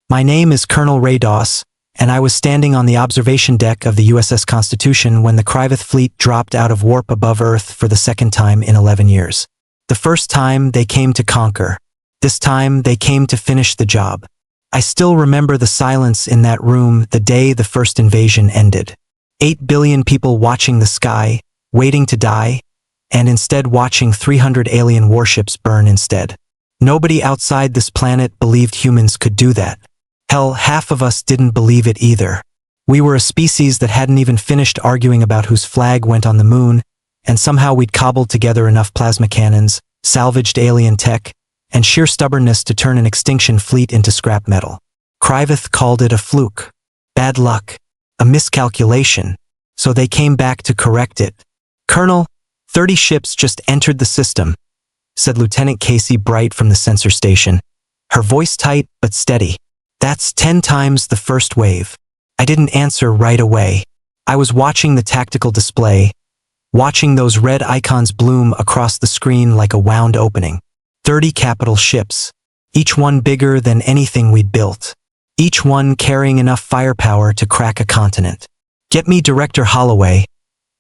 My name is Colonel Ray Doss, and I was standing on the observation deck of the USS Constitution when the Kryveth fleet dropped out of warp above Earth for the second time in 11 years. The first time, they came to conquer. This time, they came to finish the job. I still remember the silence in that room the day the first invasion ended. 8 billion people watching the sky, waiting to die, and instead watching 300 alien warships burn instead. Nobody outside this planet believed humans could do that. Hell, half of us didn't believe it either. We were a species that hadn't even finished arguing about whose flag went on the moon, and somehow we'd cobbled together enough plasma cannons, salvaged alien tech, and sheer stubbornness to turn an extinction fleet into scrap metal. Kryveth called it a fluke, bad luck, a miscalculation, so they came back to correct it. "Colonel, 30 ships just entered the system," said Lieutenant Casey Bright from the sensor station, her voice tight but steady. "That's 10 times the first wave." I didn't answer right away. I was watching the tactical display, watching those red icons bloom across the screen like a wound opening. 30 capital ships, each one bigger than anything we'd built, each one carrying enough firepower to crack a continent. "Get me Director Holloway,"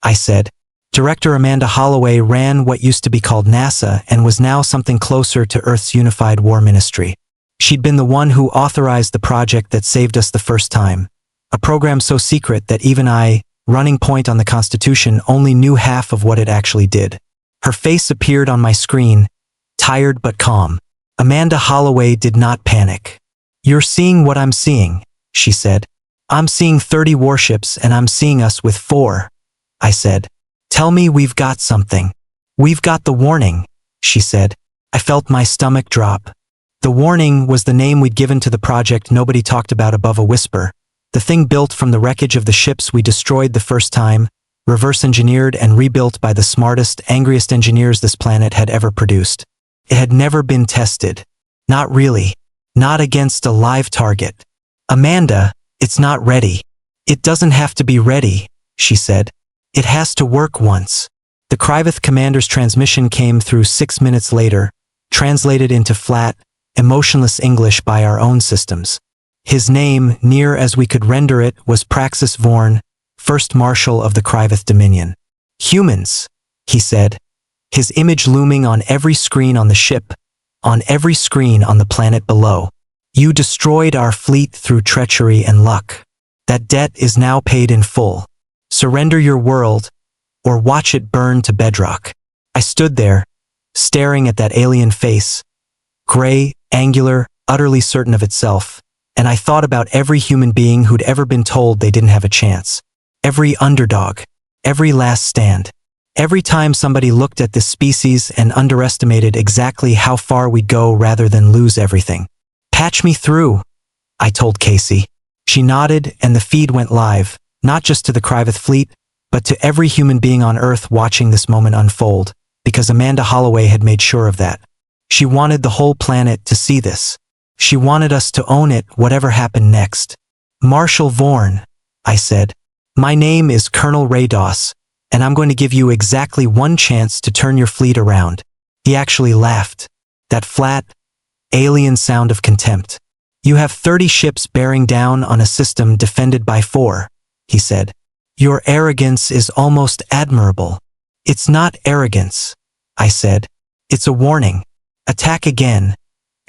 I said. Director Amanda Holloway ran what used to be called NASA and was now something closer to Earth's Unified War Ministry. She'd been the one who authorized the project that saved us the first time, a program so secret that even I, running point on the Constitution, only knew half of what it actually did. Her face appeared on my screen, tired but calm. Amanda Holloway did not panic. "You're seeing what I'm seeing," she said. "I'm seeing 30 warships and I'm seeing us with 4, I said. "Tell me we've got something." "We've got the warning," she said. I felt my stomach drop. The warning was the name we'd given to the project nobody talked about above a whisper. The thing built from the wreckage of the ships we destroyed the first time, reverse-engineered and rebuilt by the smartest, angriest engineers this planet had ever produced. It had never been tested. Not really. Not against a live target. "Amanda, it's not ready." "It doesn't have to be ready," she said. "It has to work once." The Kryveth commander's transmission came through 6 minutes later, translated into flat, emotionless English by our own systems. His name, near as we could render it, was Praxis Vorn, first Marshal of the Kryveth Dominion. "Humans," he said, his image looming on every screen on the ship, on every screen on the planet below. "You destroyed our fleet through treachery and luck. That debt is now paid in full. Surrender your world, or watch it burn to bedrock." I stood there, staring at that alien face, gray, angular, utterly certain of itself, and I thought about every human being who'd ever been told they didn't have a chance. Every underdog, every last stand. Every time somebody looked at this species and underestimated exactly how far we'd go rather than lose everything. "Patch me through," I told Casey. She nodded and the feed went live, not just to the Kryveth fleet, but to every human being on Earth watching this moment unfold, because Amanda Holloway had made sure of that. She wanted the whole planet to see this. She wanted us to own it, whatever happened next. "Marshal Vorn," I said. "My name is Colonel Ray Doss, and I'm going to give you exactly one chance to turn your fleet around." He actually laughed. That flat, alien sound of contempt. "You have 30 ships bearing down on a system defended by 4, he said. "Your arrogance is almost admirable." "It's not arrogance," I said. "It's a warning. Attack again,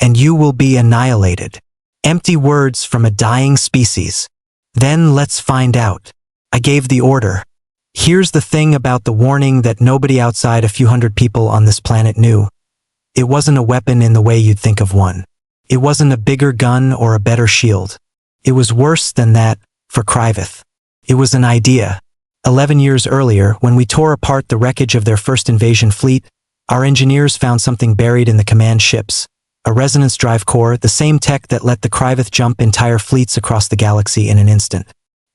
and you will be annihilated." Empty words from a dying species. "Then let's find out." I gave the order. Here's the thing about the warning that nobody outside a few hundred people on this planet knew. It wasn't a weapon in the way you'd think of one. It wasn't a bigger gun or a better shield. It was worse than that, for Kryveth. It was an idea. 11 years earlier, when we tore apart the wreckage of their first invasion fleet, our engineers found something buried in the command ships, a resonance drive core, the same tech that let the Kryveth jump entire fleets across the galaxy in an instant.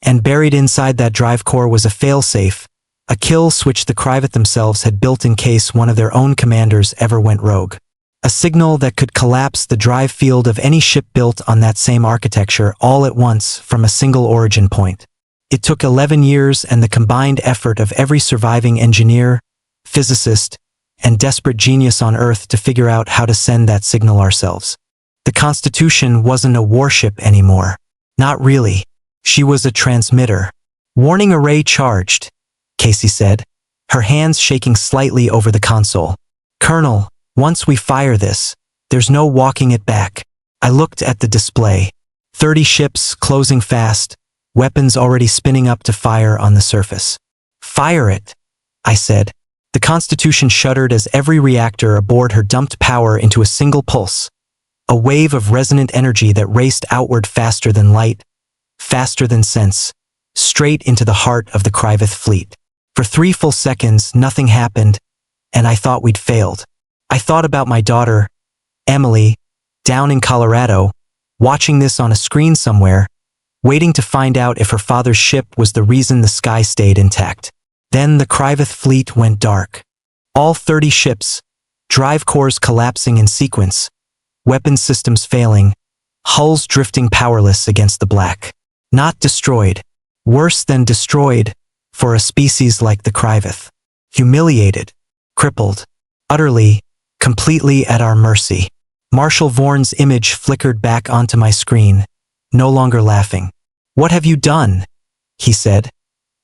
And buried inside that drive core was a failsafe, a kill switch the Kryveth themselves had built in case one of their own commanders ever went rogue. A signal that could collapse the drive field of any ship built on that same architecture all at once from a single origin point. It took 11 years and the combined effort of every surviving engineer, physicist, and desperate genius on Earth to figure out how to send that signal ourselves. The Constitution wasn't a warship anymore. Not really. She was a transmitter. Warning array charged, Casey said, her hands shaking slightly over the console. Colonel, once we fire this, there's no walking it back. I looked at the display. 30 ships closing fast, weapons already spinning up to fire on the surface. Fire it, I said. The Constitution shuddered as every reactor aboard her dumped power into a single pulse. A wave of resonant energy that raced outward faster than light, faster than sense, straight into the heart of the Kryveth fleet. For 3 full seconds, nothing happened, and I thought we'd failed. I thought about my daughter, Emily, down in Colorado, watching this on a screen somewhere, waiting to find out if her father's ship was the reason the sky stayed intact. Then the Kryveth fleet went dark. All 30 ships, drive cores collapsing in sequence, weapons systems failing, hulls drifting powerless against the black. Not destroyed. Worse than destroyed, for a species like the Kryveth. Humiliated, crippled, utterly, completely at our mercy. Marshal Vorn's image flickered back onto my screen, no longer laughing. What have you done? He said.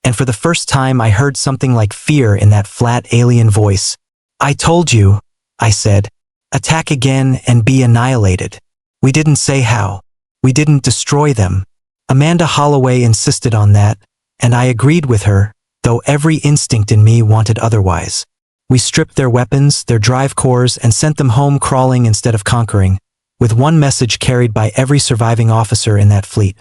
And for the first time I heard something like fear in that flat alien voice. I told you, I said. Attack again and be annihilated. We didn't say how. We didn't destroy them. Amanda Holloway insisted on that, and I agreed with her, though every instinct in me wanted otherwise. We stripped their weapons, their drive cores, and sent them home crawling instead of conquering, with one message carried by every surviving officer in that fleet.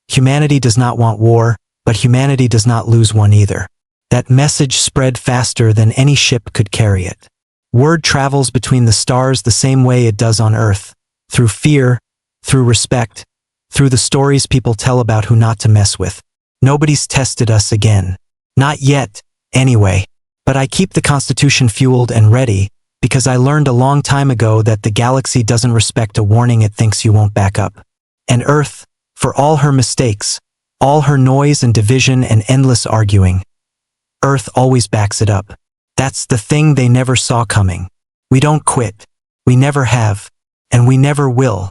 Humanity does not want war, but humanity does not lose one either. That message spread faster than any ship could carry it. Word travels between the stars the same way it does on Earth, through fear, through respect, through the stories people tell about who not to mess with. Nobody's tested us again. Not yet, anyway. But I keep the Constitution fueled and ready, because I learned a long time ago that the galaxy doesn't respect a warning it thinks you won't back up. And Earth, for all her mistakes, all her noise and division and endless arguing, Earth always backs it up. That's the thing they never saw coming. We don't quit. We never have. And we never will.